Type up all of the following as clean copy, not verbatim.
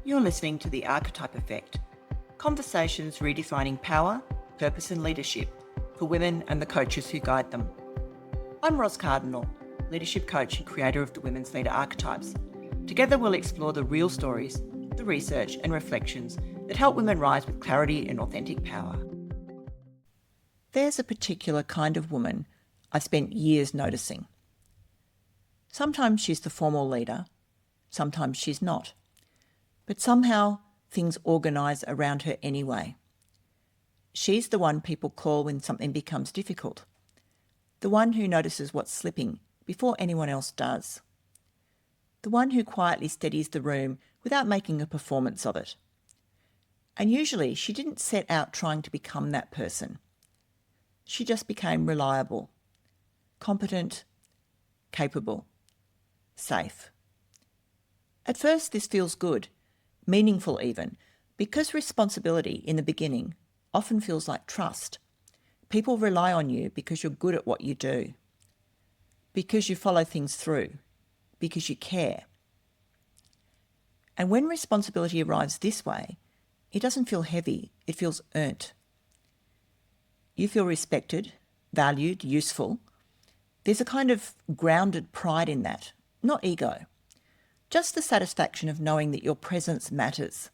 You're listening to the Archetype Effect, conversations redefining power, purpose and leadership for women and the coaches who guide them. I'm Ros Cardinal, leadership coach and creator of the Women's Leader Archetypes. Together we'll explore the real stories, the research and reflections that help women rise with clarity and authentic power. There's a particular kind of woman I've spent years noticing. Sometimes she's the formal leader, sometimes she's not. But somehow things organise around her anyway. She's the one people call when something becomes difficult. The one who notices what's slipping before anyone else does. The one who quietly steadies the room without making a performance of it. And usually she didn't set out trying to become that person. She just became reliable, competent, capable, safe. At first this feels good, meaningful even, because responsibility in the beginning often feels like trust. People rely on you because you're good at what you do, because you follow things through, because you care. And when responsibility arrives this way, it doesn't feel heavy, it feels earned. You feel respected, valued, useful. There's a kind of grounded pride in that, not ego. Just the satisfaction of knowing that your presence matters.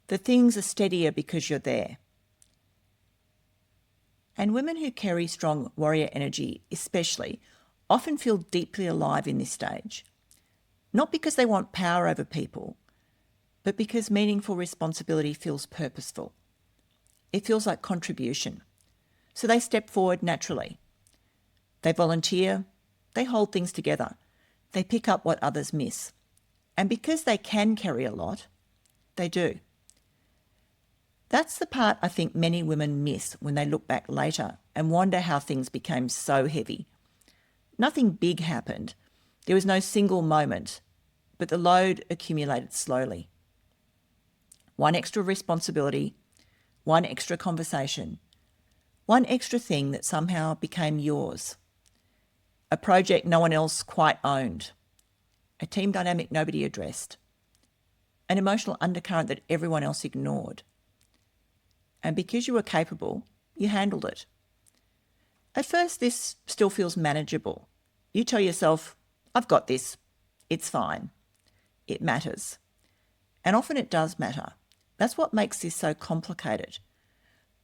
That things are steadier because you're there. And women who carry strong warrior energy especially often feel deeply alive in this stage. Not because they want power over people, but because meaningful responsibility feels purposeful. It feels like contribution. So they step forward naturally. They volunteer, they hold things together, they pick up what others miss. And because they can carry a lot, they do. That's the part I think many women miss when they look back later and wonder how things became so heavy. Nothing big happened. There was no single moment, but the load accumulated slowly. One extra responsibility, one extra conversation, one extra thing that somehow became yours. A project no one else quite owned. A team dynamic nobody addressed. An emotional undercurrent that everyone else ignored. And because you were capable, you handled it. At first, this still feels manageable. You tell yourself, I've got this. It's fine. It matters. And often it does matter. That's what makes this so complicated.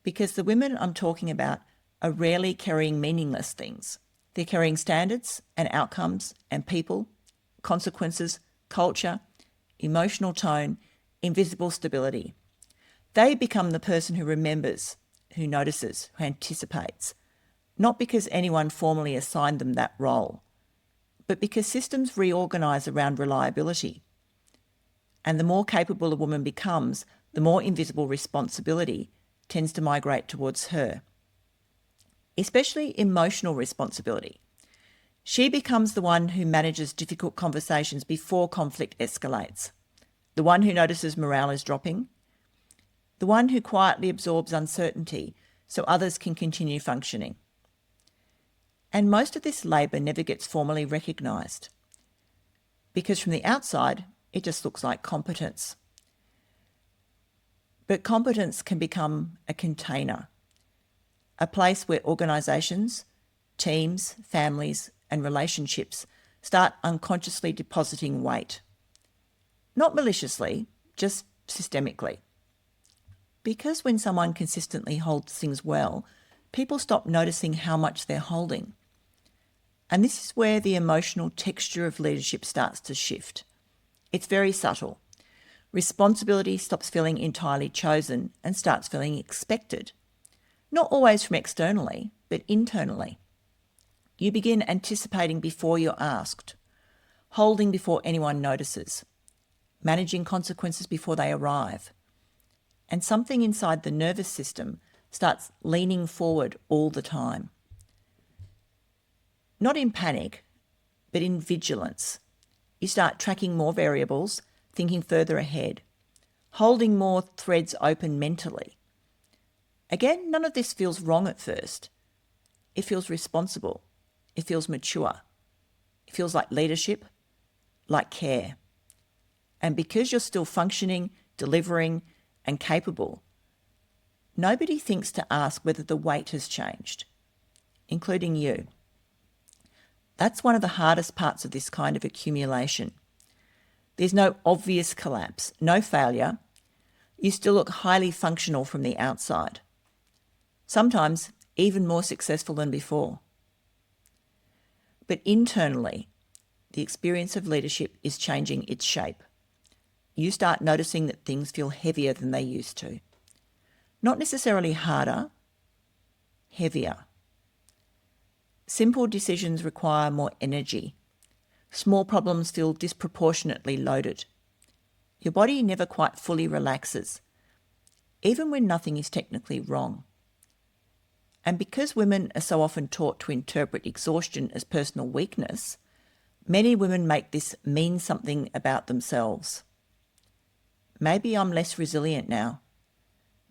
Because the women I'm talking about are rarely carrying meaningless things. They're carrying standards and outcomes and people, consequences, culture, emotional tone, invisible stability. They become the person who remembers, who notices, who anticipates, not because anyone formally assigned them that role, but because systems reorganise around reliability. And the more capable a woman becomes, the more invisible responsibility tends to migrate towards her. Especially emotional responsibility. She becomes the one who manages difficult conversations before conflict escalates, the one who notices morale is dropping, the one who quietly absorbs uncertainty so others can continue functioning. And most of this labour never gets formally recognised, because from the outside, it just looks like competence. But competence can become a container, a place where organisations, teams, families, and relationships start unconsciously depositing weight. Not maliciously, just systemically. Because when someone consistently holds things well, people stop noticing how much they're holding. And this is where the emotional texture of leadership starts to shift. It's very subtle. Responsibility stops feeling entirely chosen and starts feeling expected. Not always from externally, but internally. You begin anticipating before you're asked, holding before anyone notices, managing consequences before they arrive. And something inside the nervous system starts leaning forward all the time. Not in panic, but in vigilance. You start tracking more variables, thinking further ahead, holding more threads open mentally. Again, none of this feels wrong at first. It feels responsible. It feels mature. It feels like leadership, like care. And because you're still functioning, delivering, and capable, nobody thinks to ask whether the weight has changed, including you. That's one of the hardest parts of this kind of accumulation. There's no obvious collapse, no failure. You still look highly functional from the outside. Sometimes even more successful than before. But internally, the experience of leadership is changing its shape. You start noticing that things feel heavier than they used to. Not necessarily harder, heavier. Simple decisions require more energy. Small problems feel disproportionately loaded. Your body never quite fully relaxes, even when nothing is technically wrong. And because women are so often taught to interpret exhaustion as personal weakness, many women make this mean something about themselves. Maybe I'm less resilient now.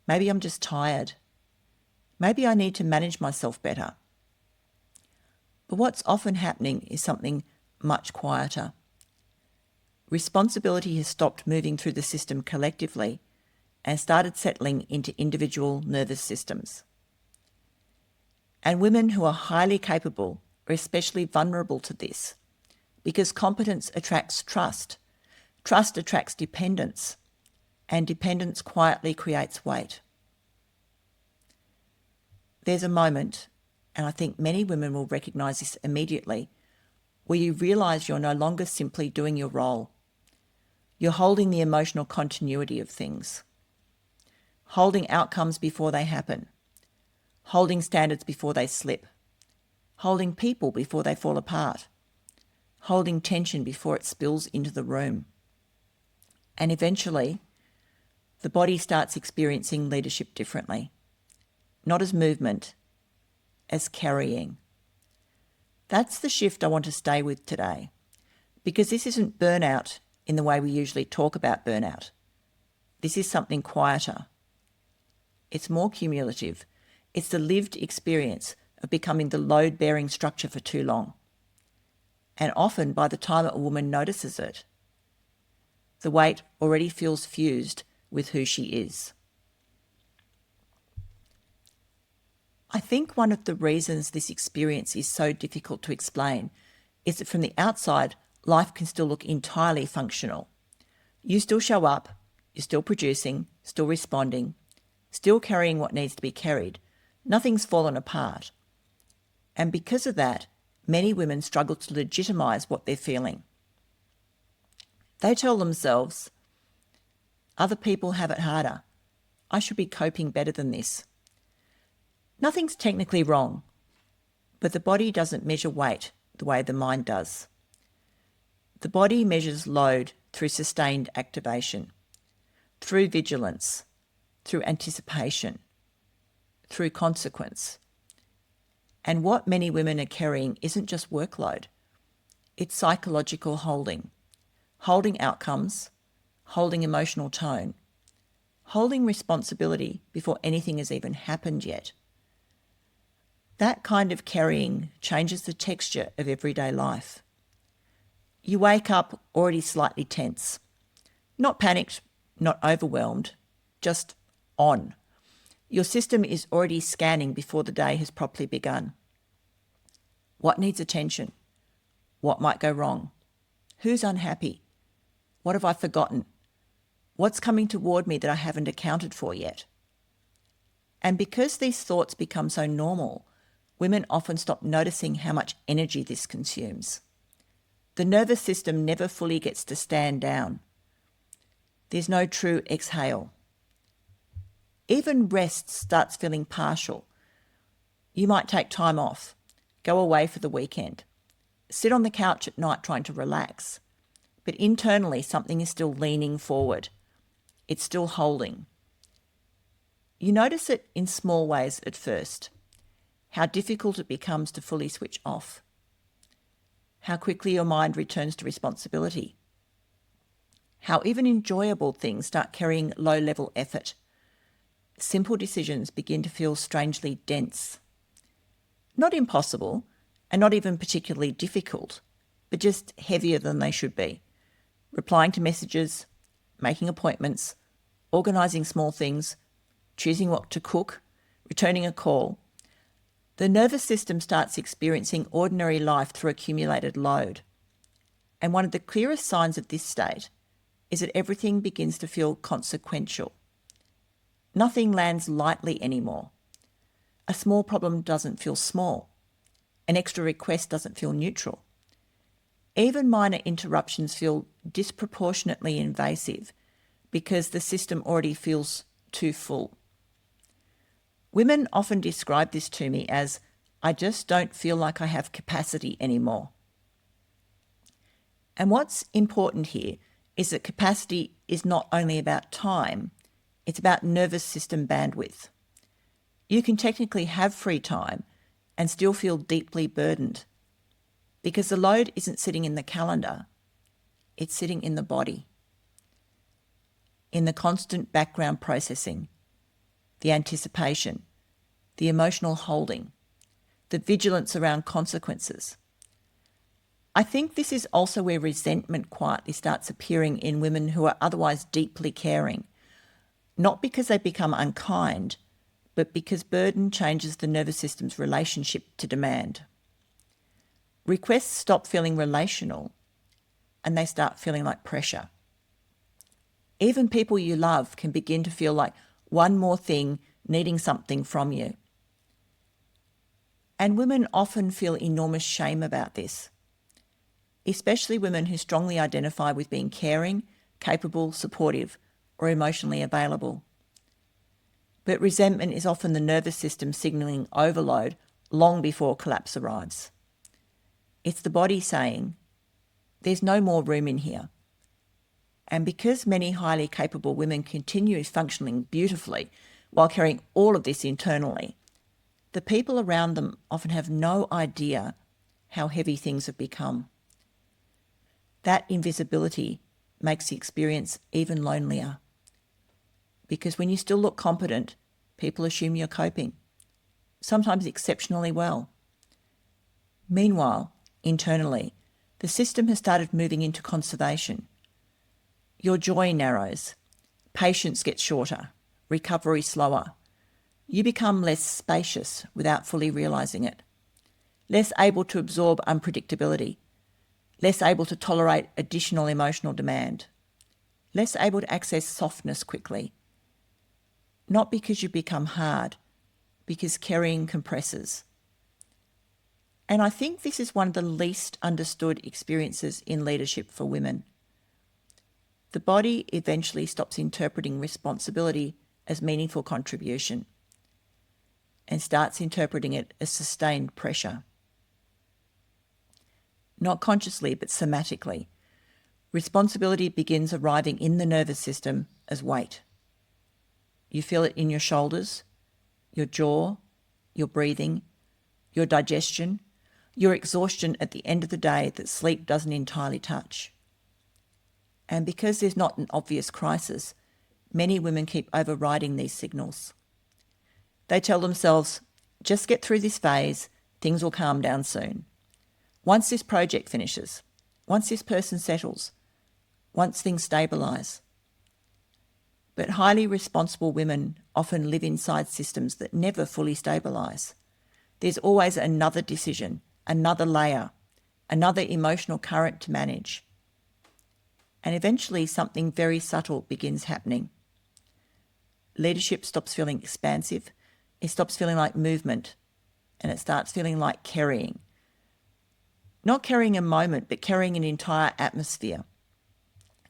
Maybe I'm just tired. Maybe I need to manage myself better. But what's often happening is something much quieter. Responsibility has stopped moving through the system collectively and started settling into individual nervous systems. And women who are highly capable are especially vulnerable to this because competence attracts trust. Trust attracts dependence, and dependence quietly creates weight. There's a moment, and I think many women will recognise this immediately, where you realise you're no longer simply doing your role. You're holding the emotional continuity of things, holding outcomes before they happen, holding standards before they slip, holding people before they fall apart, holding tension before it spills into the room. And eventually, the body starts experiencing leadership differently, not as movement, as carrying. That's the shift I want to stay with today, because this isn't burnout in the way we usually talk about burnout. This is something quieter. It's more cumulative. It's the lived experience of becoming the load-bearing structure for too long. And often, by the time a woman notices it, the weight already feels fused with who she is. I think one of the reasons this experience is so difficult to explain is that from the outside, life can still look entirely functional. You still show up, you're still producing, still responding, still carrying what needs to be carried. Nothing's fallen apart. And because of that, many women struggle to legitimise what they're feeling. They tell themselves, other people have it harder. I should be coping better than this. Nothing's technically wrong, but the body doesn't measure weight the way the mind does. The body measures load through sustained activation, through vigilance, through anticipation, through consequence. And what many women are carrying isn't just workload. It's psychological holding outcomes, holding emotional tone, holding responsibility before anything has even happened yet. That kind of carrying changes the texture of everyday life. You wake up already slightly tense, not panicked, not overwhelmed, just on. Your system is already scanning before the day has properly begun. What needs attention? What might go wrong? Who's unhappy? What have I forgotten? What's coming toward me that I haven't accounted for yet? And because these thoughts become so normal, women often stop noticing how much energy this consumes. The nervous system never fully gets to stand down. There's no true exhale. Even rest starts feeling partial. You might take time off, go away for the weekend, sit on the couch at night trying to relax, but internally something is still leaning forward. It's still holding. You notice it in small ways at first, how difficult it becomes to fully switch off, how quickly your mind returns to responsibility, how even enjoyable things start carrying low-level effort. Simple decisions begin to feel strangely dense. Not impossible, and not even particularly difficult, but just heavier than they should be. replying to messages, making appointments, organising small things, choosing what to cook, returning a call. The nervous system starts experiencing ordinary life through accumulated load. And one of the clearest signs of this state is that everything begins to feel consequential. Nothing lands lightly anymore. A small problem doesn't feel small. An extra request doesn't feel neutral. Even minor interruptions feel disproportionately invasive because the system already feels too full. Women often describe this to me as, I just don't feel like I have capacity anymore. And what's important here is that capacity is not only about time, it's about nervous system bandwidth. You can technically have free time and still feel deeply burdened because the load isn't sitting in the calendar, it's sitting in the body, in the constant background processing, the anticipation, the emotional holding, the vigilance around consequences. I think this is also where resentment quietly starts appearing in women who are otherwise deeply caring, not because they become unkind, but because burden changes the nervous system's relationship to demand. Requests stop feeling relational and they start feeling like pressure. Even people you love can begin to feel like one more thing needing something from you. And women often feel enormous shame about this, especially women who strongly identify with being caring, capable, supportive, or emotionally available. But resentment is often the nervous system signalling overload long before collapse arrives. It's the body saying, there's no more room in here. And because many highly capable women continue functioning beautifully while carrying all of this internally, the people around them often have no idea how heavy things have become. That invisibility makes the experience even lonelier. Because when you still look competent, people assume you're coping, sometimes exceptionally well. Meanwhile, internally, the system has started moving into conservation. Your joy narrows, patience gets shorter, recovery slower. You become less spacious without fully realising it, less able to absorb unpredictability, less able to tolerate additional emotional demand, less able to access softness quickly. Not because you become hard, because carrying compresses. And I think this is one of the least understood experiences in leadership for women. The body eventually stops interpreting responsibility as meaningful contribution and starts interpreting it as sustained pressure. Not consciously, but somatically. Responsibility begins arriving in the nervous system as weight. You feel it in your shoulders, your jaw, your breathing, your digestion, your exhaustion at the end of the day that sleep doesn't entirely touch. And because there's not an obvious crisis, many women keep overriding these signals. They tell themselves, just get through this phase, things will calm down soon. Once this project finishes, once this person settles, once things stabilise. But highly responsible women often live inside systems that never fully stabilise. There's always another decision, another layer, another emotional current to manage. And eventually something very subtle begins happening. Leadership stops feeling expansive, it stops feeling like movement, and it starts feeling like carrying. Not carrying a moment, but carrying an entire atmosphere.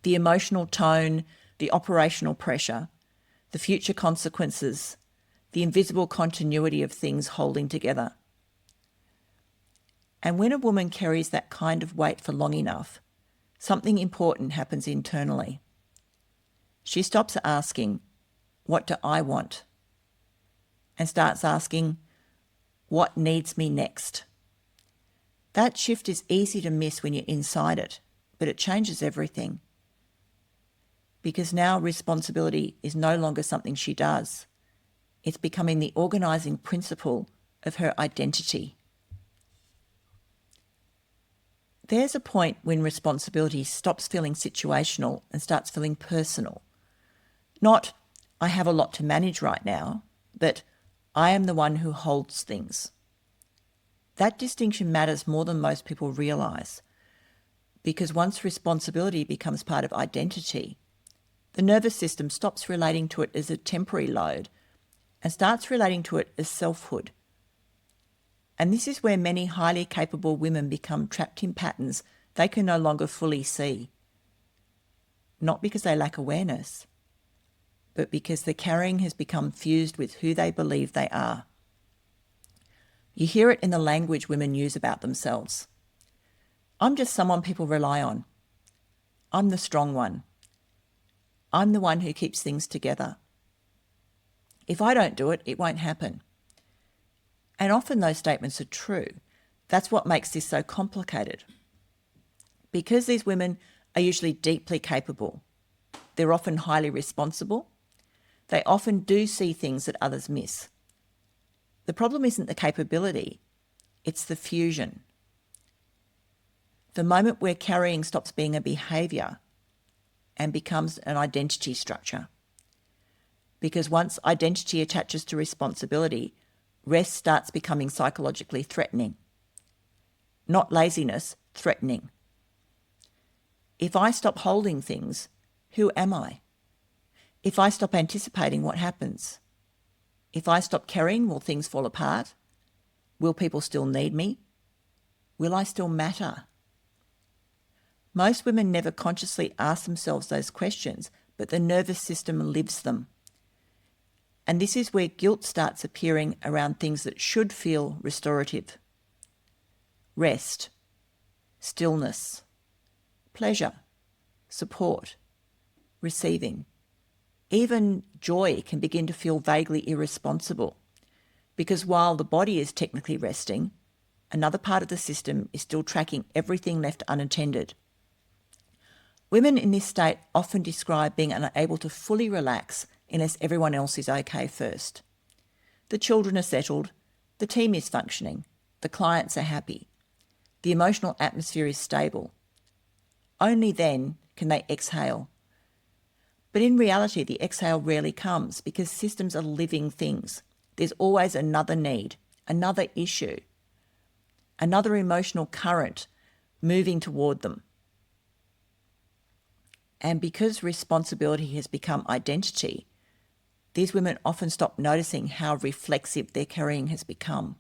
The emotional tone, the operational pressure, the future consequences, the invisible continuity of things holding together. And when a woman carries that kind of weight for long enough, something important happens internally. She stops asking, what do I want? And starts asking, what needs me next? That shift is easy to miss when you're inside it, but it changes everything. Because now responsibility is no longer something she does. It's becoming the organising principle of her identity. There's a point when responsibility stops feeling situational and starts feeling personal. Not, I have a lot to manage right now, but I am the one who holds things. That distinction matters more than most people realise, because once responsibility becomes part of identity, the nervous system stops relating to it as a temporary load and starts relating to it as selfhood. And this is where many highly capable women become trapped in patterns they can no longer fully see. Not because they lack awareness, but because the carrying has become fused with who they believe they are. You hear it in the language women use about themselves. I'm just someone people rely on. I'm the strong one. I'm the one who keeps things together. If I don't do it, it won't happen. And often those statements are true. That's what makes this so complicated. Because these women are usually deeply capable, they're often highly responsible, they often do see things that others miss. The problem isn't the capability, it's the fusion. The moment where carrying stops being a behaviour and becomes an identity structure. Because once identity attaches to responsibility, rest starts becoming psychologically threatening. Not laziness, threatening. If I stop holding things, who am I? If I stop anticipating what happens? If I stop caring, will things fall apart? Will people still need me? Will I still matter? Most women never consciously ask themselves those questions, but the nervous system lives them. And this is where guilt starts appearing around things that should feel restorative. Rest, stillness, pleasure, support, receiving. Even joy can begin to feel vaguely irresponsible, because while the body is technically resting, another part of the system is still tracking everything left unattended. Women in this state often describe being unable to fully relax unless everyone else is okay first. The children are settled, the team is functioning, the clients are happy, the emotional atmosphere is stable. Only then can they exhale. But in reality, the exhale rarely comes because systems are living things. There's always another need, another issue, another emotional current moving toward them. And because responsibility has become identity, these women often stop noticing how reflexive their carrying has become.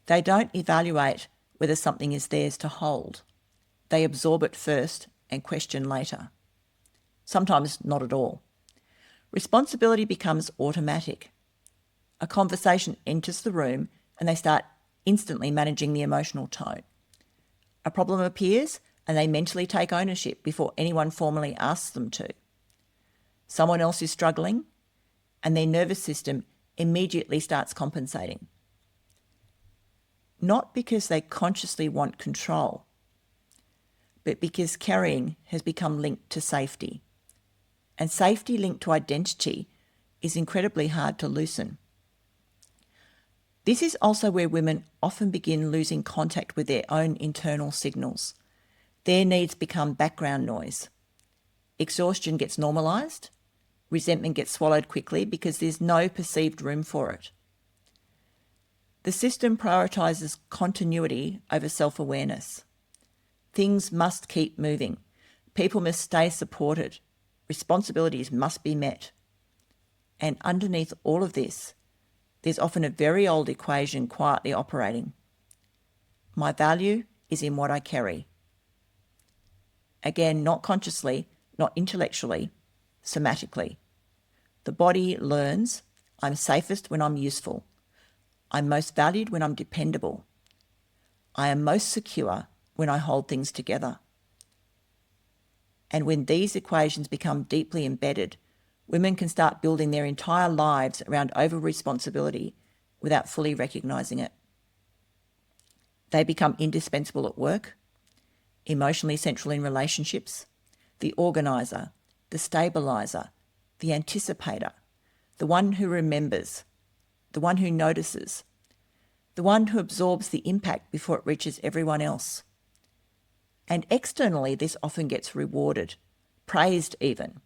They don't evaluate whether something is theirs to hold. They absorb it first and question later. Sometimes not at all. Responsibility becomes automatic. A conversation enters the room and they start instantly managing the emotional tone. A problem appears and they mentally take ownership before anyone formally asks them to. Someone else is struggling and their nervous system immediately starts compensating. Not because they consciously want control, but because carrying has become linked to safety. And safety linked to identity is incredibly hard to loosen. This is also where women often begin losing contact with their own internal signals. Their needs become background noise. Exhaustion gets normalised. Resentment gets swallowed quickly because there's no perceived room for it. The system prioritises continuity over self-awareness. Things must keep moving. People must stay supported. Responsibilities must be met. And underneath all of this, there's often a very old equation quietly operating. My value is in what I carry. Again, not consciously, not intellectually, somatically. The body learns, I'm safest when I'm useful. I'm most valued when I'm dependable. I am most secure when I hold things together. And when these equations become deeply embedded, women can start building their entire lives around over-responsibility without fully recognising it. They become indispensable at work, emotionally central in relationships, the organiser, the stabiliser, the anticipator, the one who remembers, the one who notices, the one who absorbs the impact before it reaches everyone else. And externally, this often gets rewarded, praised even.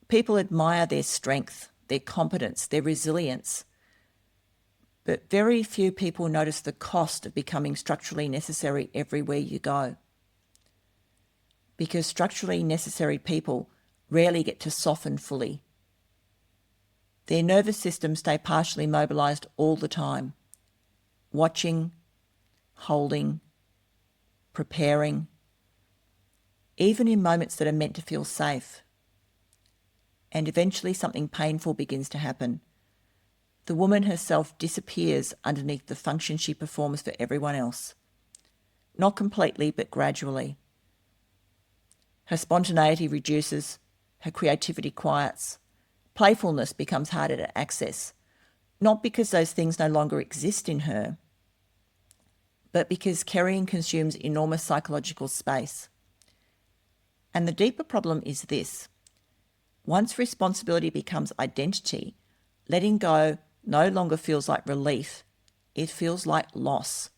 People admire their strength, their competence, their resilience. But very few people notice the cost of becoming structurally necessary everywhere you go. Because structurally necessary people rarely get to soften fully. Their nervous systems stay partially mobilised all the time, watching, holding, preparing, even in moments that are meant to feel safe. And eventually something painful begins to happen. The woman herself disappears underneath the function she performs for everyone else. Not completely, but gradually. Her spontaneity reduces, her creativity quiets, playfulness becomes harder to access, not because those things no longer exist in her, but because carrying consumes enormous psychological space. And the deeper problem is this. Once responsibility becomes identity, letting go no longer feels like relief, it feels like loss.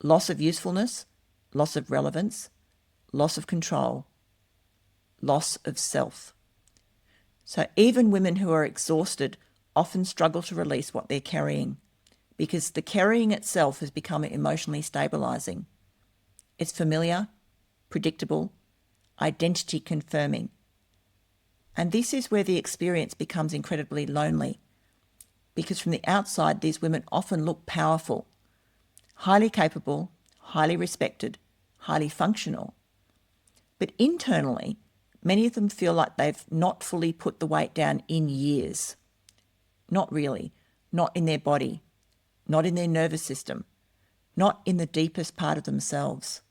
Loss of usefulness, loss of relevance, loss of control, loss of self. So even women who are exhausted often struggle to release what they're carrying because the carrying itself has become emotionally stabilising. It's familiar, predictable, identity confirming. And this is where the experience becomes incredibly lonely because from the outside, these women often look powerful, highly capable, highly respected, highly functional. But internally, many of them feel like they've not fully put the weight down in years. Not really. Not in their body. Not in their nervous system. Not in the deepest part of themselves.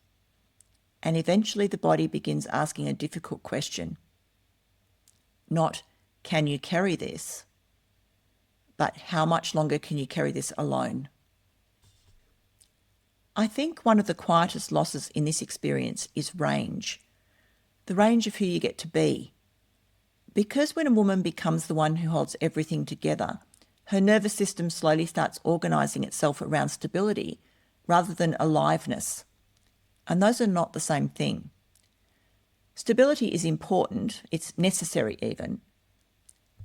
And eventually the body begins asking a difficult question. Not, can you carry this? But how much longer can you carry this alone? I think one of the quietest losses in this experience is range. The range of who you get to be. Because when a woman becomes the one who holds everything together, her nervous system slowly starts organising itself around stability rather than aliveness. And those are not the same thing. Stability is important, it's necessary even.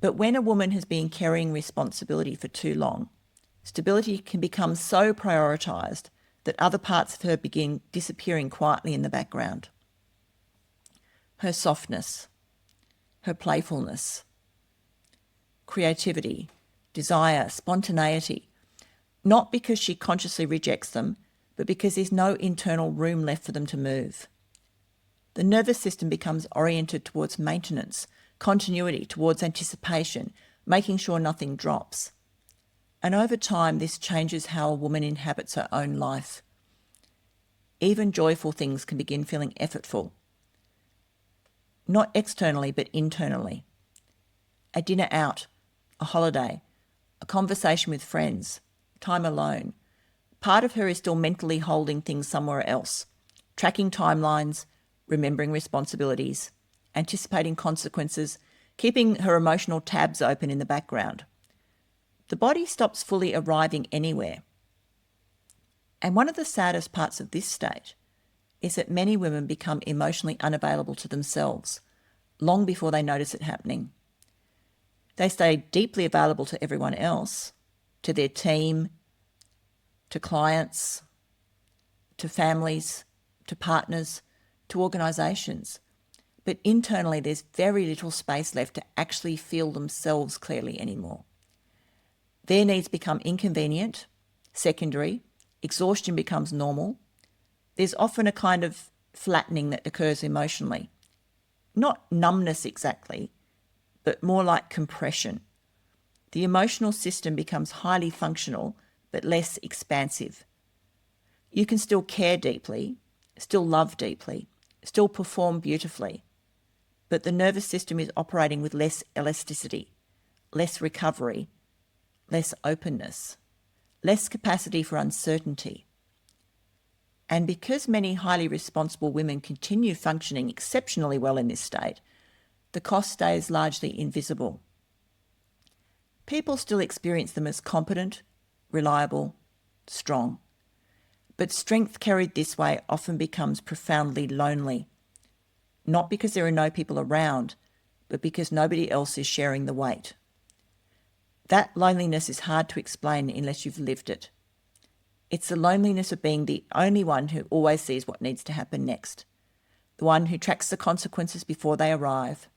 But when a woman has been carrying responsibility for too long, stability can become so prioritised that other parts of her begin disappearing quietly in the background. Her softness, her playfulness, creativity, desire, spontaneity, not because she consciously rejects them, but because there's no internal room left for them to move. The nervous system becomes oriented towards maintenance, continuity, towards anticipation, making sure nothing drops. And over time, this changes how a woman inhabits her own life. Even joyful things can begin feeling effortful. Not externally, but internally. A dinner out, a holiday, a conversation with friends, time alone. Part of her is still mentally holding things somewhere else, tracking timelines, remembering responsibilities, anticipating consequences, keeping her emotional tabs open in the background. The body stops fully arriving anywhere. And one of the saddest parts of this state is that many women become emotionally unavailable to themselves long before they notice it happening. They stay deeply available to everyone else, to their team, to clients, to families, to partners, to organisations. But internally, there's very little space left to actually feel themselves clearly anymore. Their needs become inconvenient, secondary, exhaustion becomes normal. There's often a kind of flattening that occurs emotionally. Not numbness exactly, but more like compression. The emotional system becomes highly functional, but less expansive. You can still care deeply, still love deeply, still perform beautifully, but the nervous system is operating with less elasticity, less recovery, less openness, less capacity for uncertainty. And because many highly responsible women continue functioning exceptionally well in this state, the cost stays largely invisible. People still experience them as competent, reliable, strong. But strength carried this way often becomes profoundly lonely, not because there are no people around, but because nobody else is sharing the weight. That loneliness is hard to explain unless you've lived it. It's the loneliness of being the only one who always sees what needs to happen next, the one who tracks the consequences before they arrive,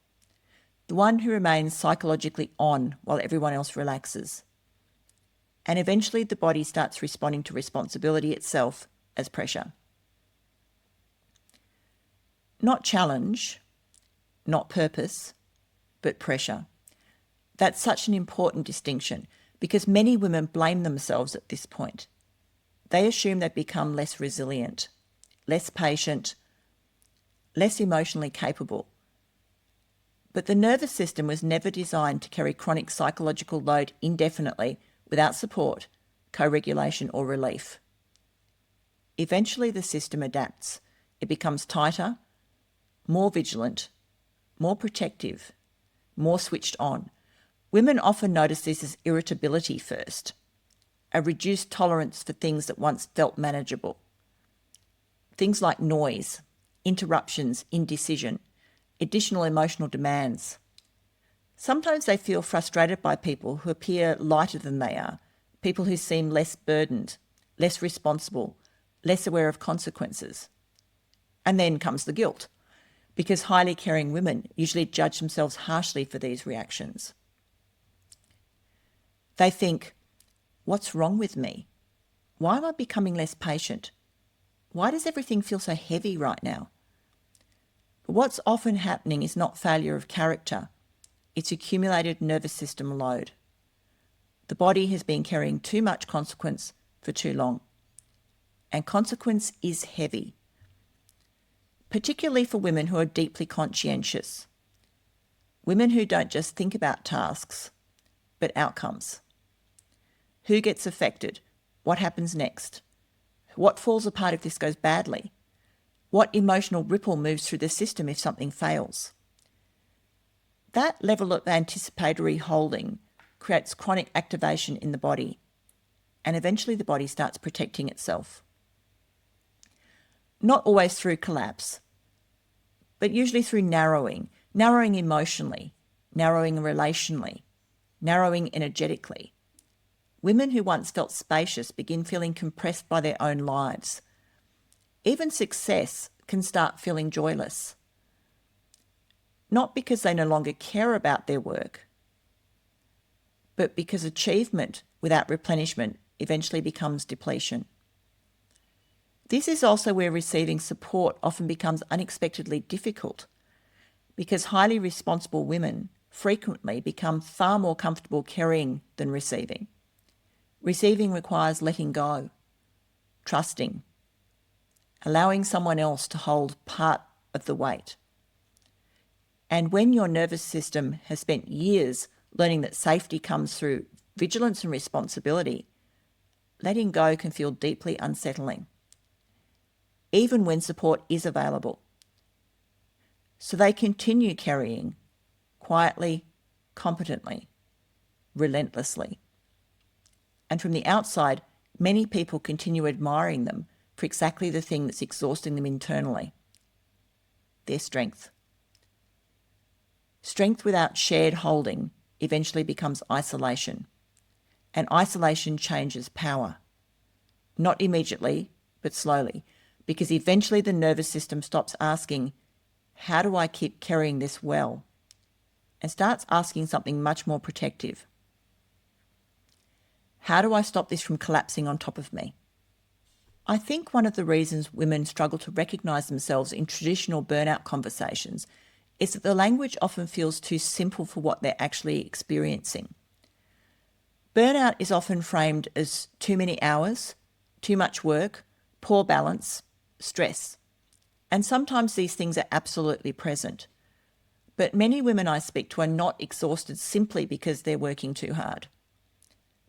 the one who remains psychologically on while everyone else relaxes. And eventually the body starts responding to responsibility itself as pressure. Not challenge, not purpose, but pressure. That's such an important distinction because many women blame themselves at this point. They assume they've become less resilient, less patient, less emotionally capable. But the nervous system was never designed to carry chronic psychological load indefinitely without support, co-regulation or relief. Eventually the system adapts. It becomes tighter, more vigilant, more protective, more switched on. Women often notice this as irritability first, a reduced tolerance for things that once felt manageable. Things like noise, interruptions, indecision, additional emotional demands. Sometimes they feel frustrated by people who appear lighter than they are, people who seem less burdened, less responsible, less aware of consequences. And then comes the guilt, because highly caring women usually judge themselves harshly for these reactions. They think, what's wrong with me? Why am I becoming less patient? Why does everything feel so heavy right now? But what's often happening is not failure of character. It's accumulated nervous system load. The body has been carrying too much consequence for too long. And consequence is heavy, particularly for women who are deeply conscientious. Women who don't just think about tasks, but outcomes. Who gets affected? What happens next? What falls apart if this goes badly? What emotional ripple moves through the system if something fails? That level of anticipatory holding creates chronic activation in the body, and eventually the body starts protecting itself. Not always through collapse, but usually through narrowing emotionally, narrowing relationally, narrowing energetically. Women who once felt spacious begin feeling compressed by their own lives. Even success can start feeling joyless. Not because they no longer care about their work, but because achievement without replenishment eventually becomes depletion. This is also where receiving support often becomes unexpectedly difficult, because highly responsible women frequently become far more comfortable carrying than receiving. Receiving requires letting go, trusting, allowing someone else to hold part of the weight. And when your nervous system has spent years learning that safety comes through vigilance and responsibility, letting go can feel deeply unsettling, even when support is available. So they continue carrying quietly, competently, relentlessly. And from the outside, many people continue admiring them for exactly the thing that's exhausting them internally: their strength. Strength without shared holding eventually becomes isolation, and isolation changes power. Not immediately, but slowly, because eventually the nervous system stops asking, how do I keep carrying this well? And starts asking something much more protective. How do I stop this from collapsing on top of me? I think one of the reasons women struggle to recognise themselves in traditional burnout conversations is that the language often feels too simple for what they're actually experiencing. Burnout is often framed as too many hours, too much work, poor balance, stress. And sometimes these things are absolutely present. But many women I speak to are not exhausted simply because they're working too hard.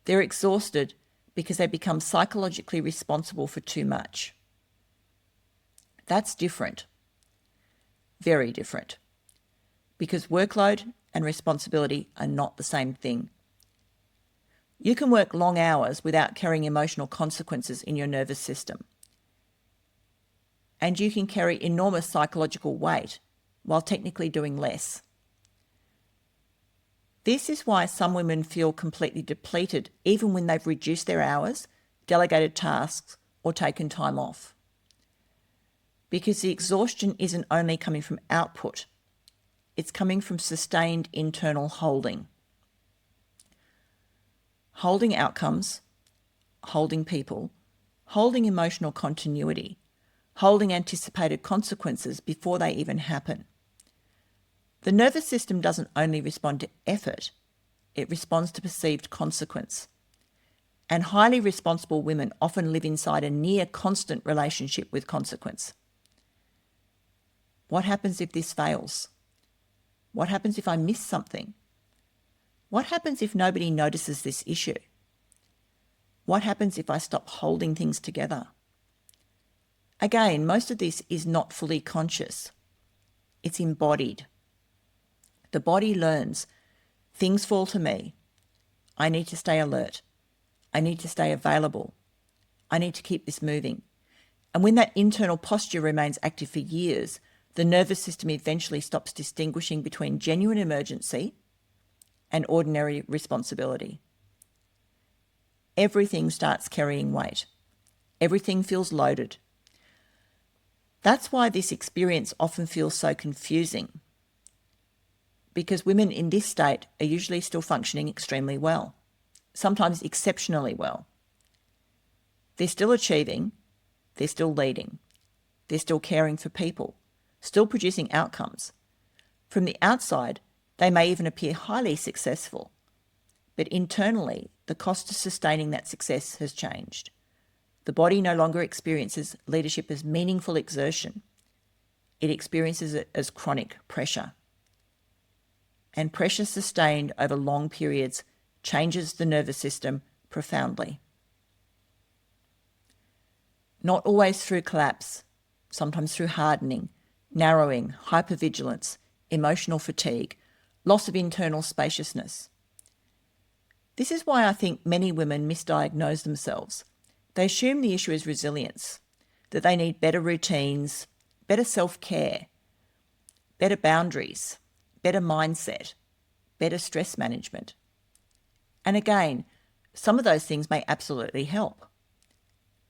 They're exhausted because they become psychologically responsible for too much. That's different. Very different. Because workload and responsibility are not the same thing. You can work long hours without carrying emotional consequences in your nervous system. and you can carry enormous psychological weight while technically doing less. This is why some women feel completely depleted even when they've reduced their hours, delegated tasks, or taken time off. Because the exhaustion isn't only coming from output, it's coming from sustained internal holding. Holding outcomes, holding people, holding emotional continuity, holding anticipated consequences before they even happen. The nervous system doesn't only respond to effort, it responds to perceived consequence. And highly responsible women often live inside a near constant relationship with consequence. What happens if this fails? What happens if I miss something? What happens if nobody notices this issue? What happens if I stop holding things together? Again, most of this is not fully conscious. It's embodied. The body learns, things fall to me. I need to stay alert. I need to stay available. I need to keep this moving. And when that internal posture remains active for years, the nervous system eventually stops distinguishing between genuine emergency and ordinary responsibility. Everything starts carrying weight. Everything feels loaded. That's why this experience often feels so confusing, because women in this state are usually still functioning extremely well, sometimes exceptionally well. They're still achieving, they're still leading, they're still caring for people, still producing outcomes. From the outside, they may even appear highly successful, but internally, the cost of sustaining that success has changed. The body no longer experiences leadership as meaningful exertion. It experiences it as chronic pressure. And pressure sustained over long periods changes the nervous system profoundly. Not always through collapse, sometimes through hardening, narrowing, hypervigilance, emotional fatigue, loss of internal spaciousness. This is why I think many women misdiagnose themselves. They assume the issue is resilience, that they need better routines, better self-care, better boundaries, better mindset, better stress management. And again, some of those things may absolutely help.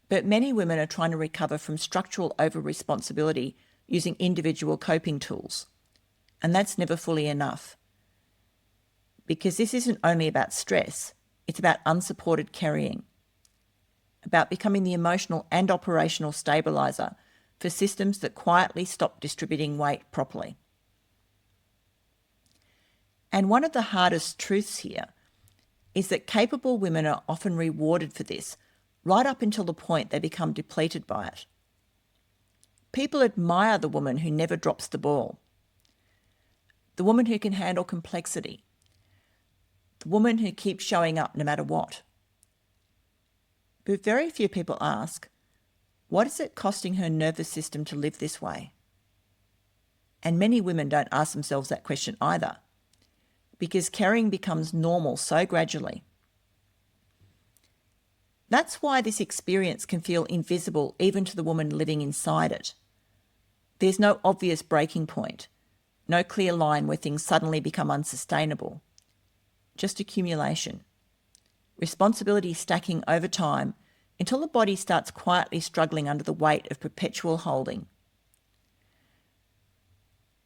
But many women are trying to recover from structural over-responsibility using individual coping tools. And that's never fully enough. Because this isn't only about stress, it's about unsupported carrying, about becoming the emotional and operational stabiliser for systems that quietly stop distributing weight properly. And one of the hardest truths here is that capable women are often rewarded for this, right up until the point they become depleted by it. People admire the woman who never drops the ball, the woman who can handle complexity, the woman who keeps showing up no matter what. But very few people ask, what is it costing her nervous system to live this way? And many women don't ask themselves that question either, because carrying becomes normal so gradually. That's why this experience can feel invisible even to the woman living inside it. There's no obvious breaking point, no clear line where things suddenly become unsustainable. Just accumulation. Responsibility stacking over time until the body starts quietly struggling under the weight of perpetual holding.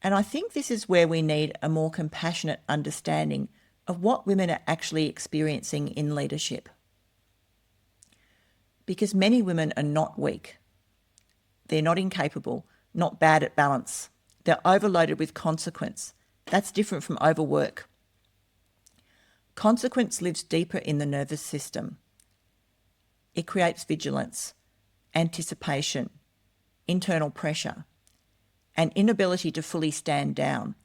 And I think this is where we need a more compassionate understanding of what women are actually experiencing in leadership. Because many women are not weak. They're not incapable, not bad at balance. They're overloaded with consequence. That's different from overwork. Consequence lives deeper in the nervous system. It creates vigilance, anticipation, internal pressure, an inability to fully stand down.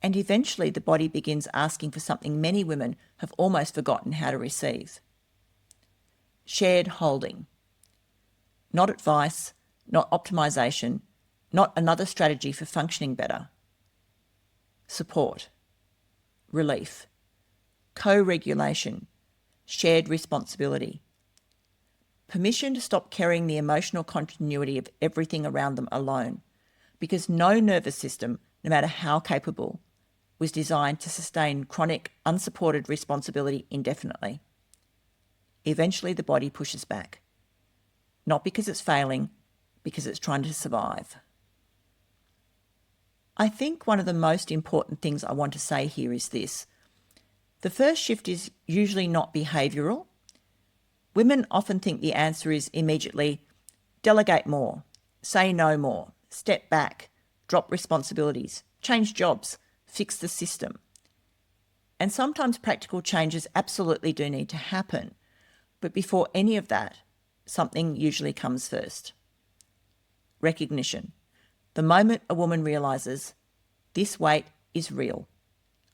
And eventually the body begins asking for something many women have almost forgotten how to receive. Shared holding. Not advice, not optimization, not another strategy for functioning better. Support. Relief. Co-regulation. Shared responsibility. permission to stop carrying the emotional continuity of everything around them alone, because no nervous system, no matter how capable, was designed to sustain chronic, unsupported responsibility indefinitely. Eventually, the body pushes back, not because it's failing, because it's trying to survive. I think one of the most important things I want to say here is this. The first shift is usually not behavioural. Women often think the answer is immediately delegate more, say no more, step back, drop responsibilities, change jobs, fix the system. And sometimes practical changes absolutely do need to happen. But before any of that, something usually comes first. Recognition. The moment a woman realises this weight is real.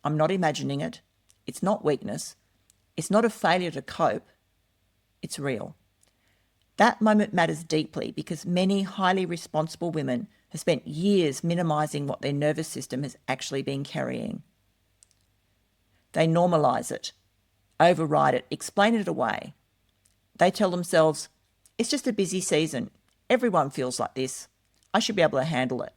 I'm not imagining it. It's not weakness. It's not a failure to cope. It's real. That moment matters deeply because many highly responsible women have spent years minimising what their nervous system has actually been carrying. They normalise it, override it, explain it away. They tell themselves, it's just a busy season. Everyone feels like this. I should be able to handle it.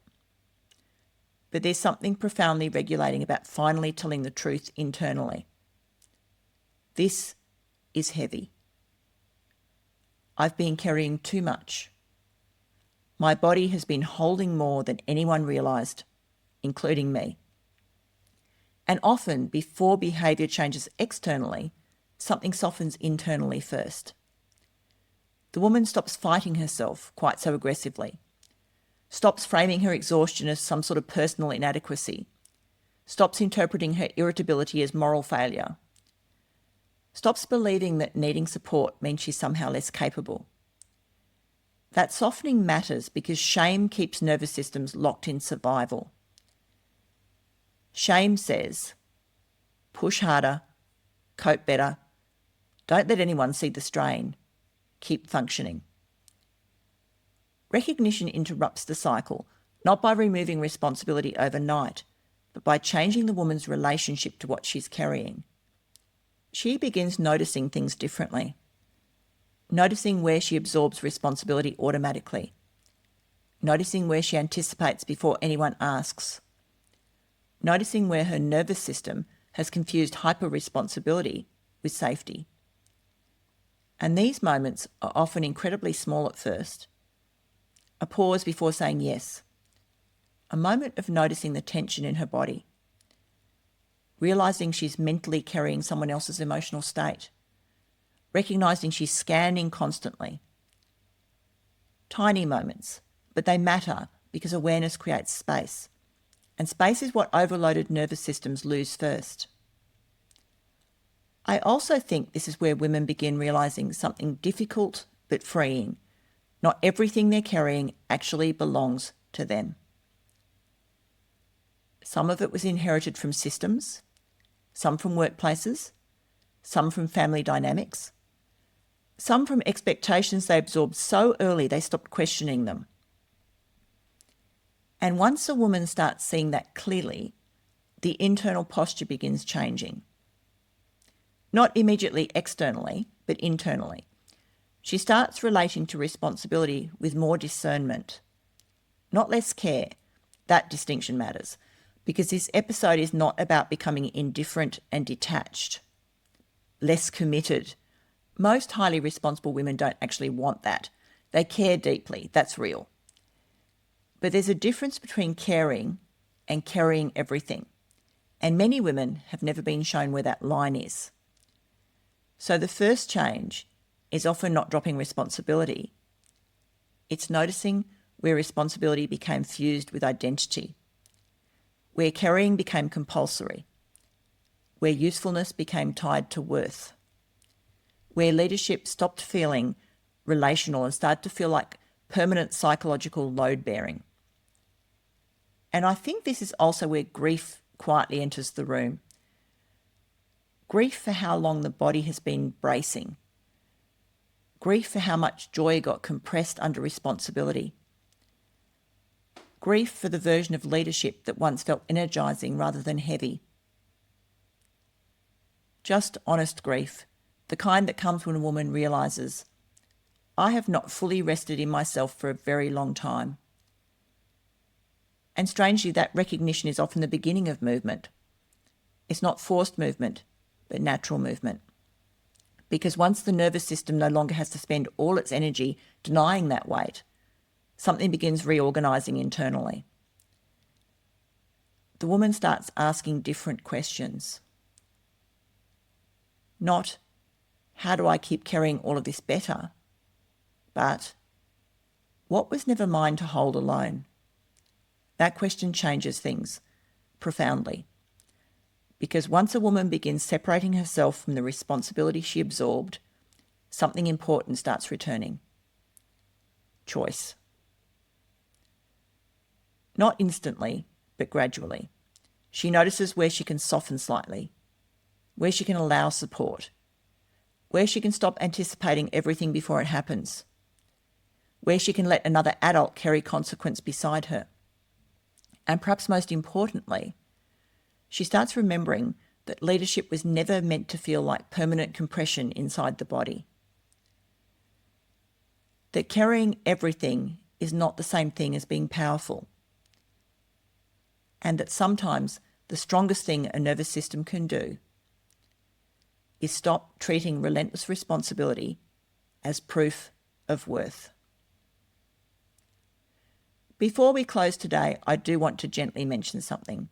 But there's something profoundly regulating about finally telling the truth internally. This is heavy. I've been carrying too much. My body has been holding more than anyone realised, including me. And often, before behaviour changes externally, something softens internally first. The woman stops fighting herself quite so aggressively, stops framing her exhaustion as some sort of personal inadequacy, stops interpreting her irritability as moral failure, stops believing that needing support means she's somehow less capable. That softening matters because shame keeps nervous systems locked in survival. Shame says, push harder, cope better, don't let anyone see the strain, keep functioning. Recognition interrupts the cycle, not by removing responsibility overnight, but by changing the woman's relationship to what she's carrying. She begins noticing things differently, noticing where she absorbs responsibility automatically, noticing where she anticipates before anyone asks, noticing where her nervous system has confused hyper-responsibility with safety. And these moments are often incredibly small at first. A pause before saying yes. A moment of noticing the tension in her body. Realising she's mentally carrying someone else's emotional state. Recognising she's scanning constantly. Tiny moments, but they matter because awareness creates space. And space is what overloaded nervous systems lose first. I also think this is where women begin realising something difficult but freeing. Not everything they're carrying actually belongs to them. Some of it was inherited from systems, some from workplaces, some from family dynamics, some from expectations they absorbed so early they stopped questioning them. And once a woman starts seeing that clearly, the internal posture begins changing. Not immediately externally, but internally. She starts relating to responsibility with more discernment, not less care. That distinction matters, because this episode is not about becoming indifferent and detached, less committed. Most highly responsible women don't actually want that. They care deeply, that's real. But there's a difference between caring and carrying everything, and many women have never been shown where that line is. So the first change is often not dropping responsibility. It's noticing where responsibility became fused with identity, where carrying became compulsory, where usefulness became tied to worth, where leadership stopped feeling relational and started to feel like permanent psychological load-bearing. And I think this is also where grief quietly enters the room. Grief for how long the body has been bracing. Grief for how much joy got compressed under responsibility. Grief for the version of leadership that once felt energising rather than heavy. Just honest grief, the kind that comes when a woman realises, I have not fully rested in myself for a very long time. And strangely, that recognition is often the beginning of movement. It's not forced movement, but natural movement. Because once the nervous system no longer has to spend all its energy denying that weight, something begins reorganising internally. The woman starts asking different questions. Not, how do I keep carrying all of this better? But, what was never mine to hold alone? That question changes things profoundly. Because once a woman begins separating herself from the responsibility she absorbed, something important starts returning. Choice. Not instantly, but gradually. She notices where she can soften slightly, where she can allow support, where she can stop anticipating everything before it happens, where she can let another adult carry consequence beside her. And perhaps most importantly, she starts remembering that leadership was never meant to feel like permanent compression inside the body. That carrying everything is not the same thing as being powerful. And that sometimes the strongest thing a nervous system can do is stop treating relentless responsibility as proof of worth. Before we close today, I do want to gently mention something.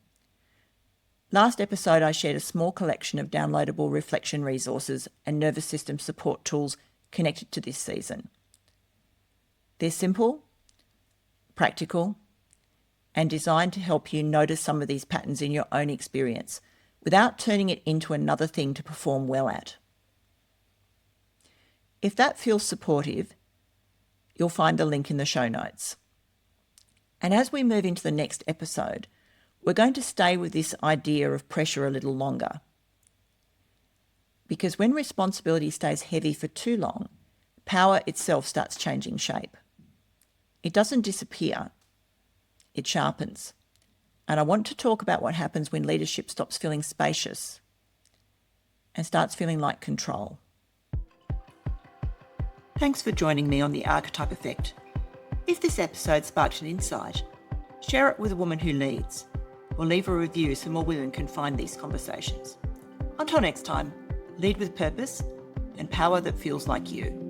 Last episode, I shared a small collection of downloadable reflection resources and nervous system support tools connected to this season. They're simple, practical, and designed to help you notice some of these patterns in your own experience without turning it into another thing to perform well at. If that feels supportive, you'll find the link in the show notes. And as we move into the next episode, we're going to stay with this idea of pressure a little longer. Because when responsibility stays heavy for too long, power itself starts changing shape. It doesn't disappear, it sharpens. And I want to talk about what happens when leadership stops feeling spacious and starts feeling like control. Thanks for joining me on the Archetype Effect. If this episode sparked an insight, share it with a woman who leads, or leave a review so more women can find these conversations. Until next time, lead with purpose and power that feels like you.